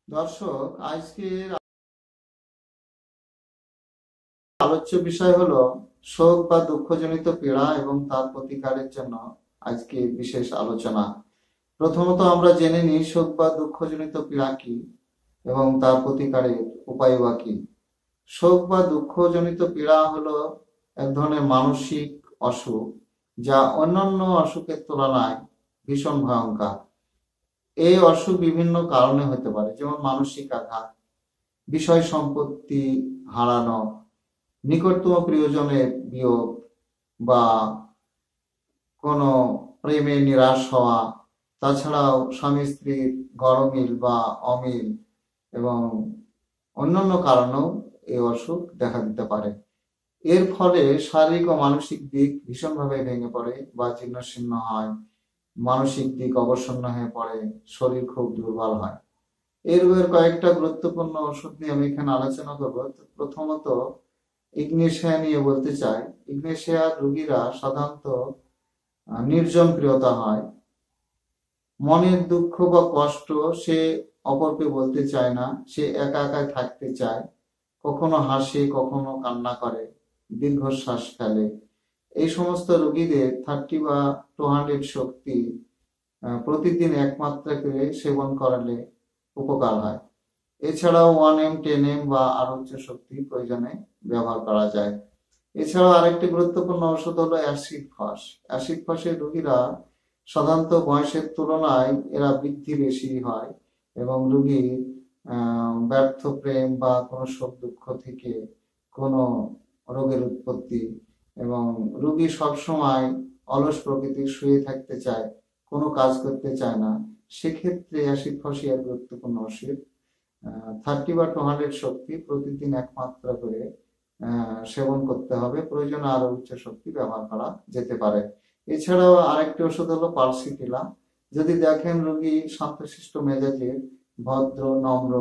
দর্শক, আজকের আলোচ্য বিষয় হলো শোক বা দুঃখজনিত পীড়া এবং তার প্রতিকারের জন্য আজকে বিশেষ আলোচনা। প্রথমত আমরা জেনে নিই শোক বা দুঃখজনিত পীড়া কি এবং তার প্রতিকারের উপায় বা কি। শোক বা দুঃখজনিত পীড়া হলো এক ধরনের মানসিক অসুখ, যা অন্যান্য অসুখের তুলনায় ভীষণ ভয়ঙ্কর। এই অসুখ বিভিন্ন কারণে হতে পারে, যেমন মানসিক আঘাত, বিষয় সম্পত্তি হারানো, নিকটতম প্রিয়জনের বিয়োগ, বা কোনো প্রেমে নিরাশ হওয়া। তাছাড়াও স্বামী স্ত্রীর গরমিল বা অমিল এবং অন্যান্য কারণেও এই অসুখ দেখা দিতে পারে। এর ফলে শারীরিক ও মানসিক দিক ভীষণভাবে ভেঙে পড়ে বা জীর্ণশীর্ণ হয়, মানসিক দিক অবসন্ন হয়ে পড়ে, শরীর খুব দুর্বল হয়। এর কয়েকটা গুরুত্বপূর্ণ ওষুধ নিয়ে আমি এখানে আলোচনা করবো। প্রথমত ইগনেশিয়া নিয়ে বলতে চাই। ইগনেশিয়ার রোগীরা সাধারণত নির্জন প্রিয়তা হয়, মনের দুঃখ বা কষ্ট সে অপরকে বলতে চায় না, সে একা একাই থাকতে চায়, কখনো হাসে কখনো কান্না করে, দীর্ঘশ্বাস ফেলে। এই সমস্ত রোগীদের 30 বা 200 শক্তি প্রতিদিন এক মাত্রা করে সেবন করালে উপকার হয়। এছাড়াও 1M 10M বা আরো উচ্চ শক্তি প্রয়োজনে ব্যবহার করা যায়। এছাড়াও আরেকটি গুরুত্বপূর্ণ ওষুধ হলো অ্যাসিড ফস। অ্যাসিড ফসের রোগীরা সাধারণত বয়সের তুলনায় এরা বৃদ্ধি বেশি হয় এবং রোগীর ব্যর্থ প্রেম বা কোনো শোক দুঃখ থেকে কোনো রোগের উৎপত্তি, এবং রোগী সবসময় অলস প্রকৃতির, শুয়ে থাকতে চায়, কোনো কাজ করতে চায় না। সেক্ষেত্রে অ্যাসিড ফসই এক গুরুত্বপূর্ণ ওষুধ। 30 বা 200 শক্তি প্রতিদিন এক মাত্রা করে সেবন করতে হবে, প্রয়োজনে আরো উচ্চ শক্তি ব্যবহার করা যেতে পারে। এছাড়াও আরেকটি ওষুধ হলো পালসিটিলা। যদি দেখেন রোগী শান্তশিষ্ট মেজাজের, ভদ্র নম্র,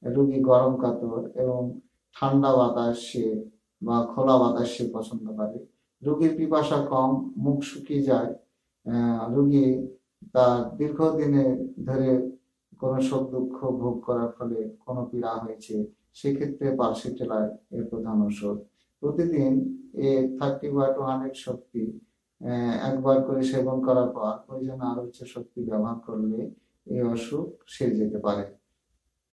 রোগী গরম কাতর এবং ঠান্ডা বাতাসে বা খোলা বাতাসে পছন্দ করে, রোগীর পিপাসা কম, মুখ শুকিয়ে যায়, রোগী তার দীর্ঘদিনে ধরে কোনো শোক দুঃখ ভোগ করার ফলে কোনো পীড়া হয়েছে, সেক্ষেত্রে পালসিটেলা এর প্রধান ওষুধ। প্রতিদিন এ 30 বা 200 শক্তি একবার করে সেবন করার পর প্রয়োজনে আরো উচ্চ শক্তি ব্যবহার করলে এই অসুখ সেরে যেতে পারে।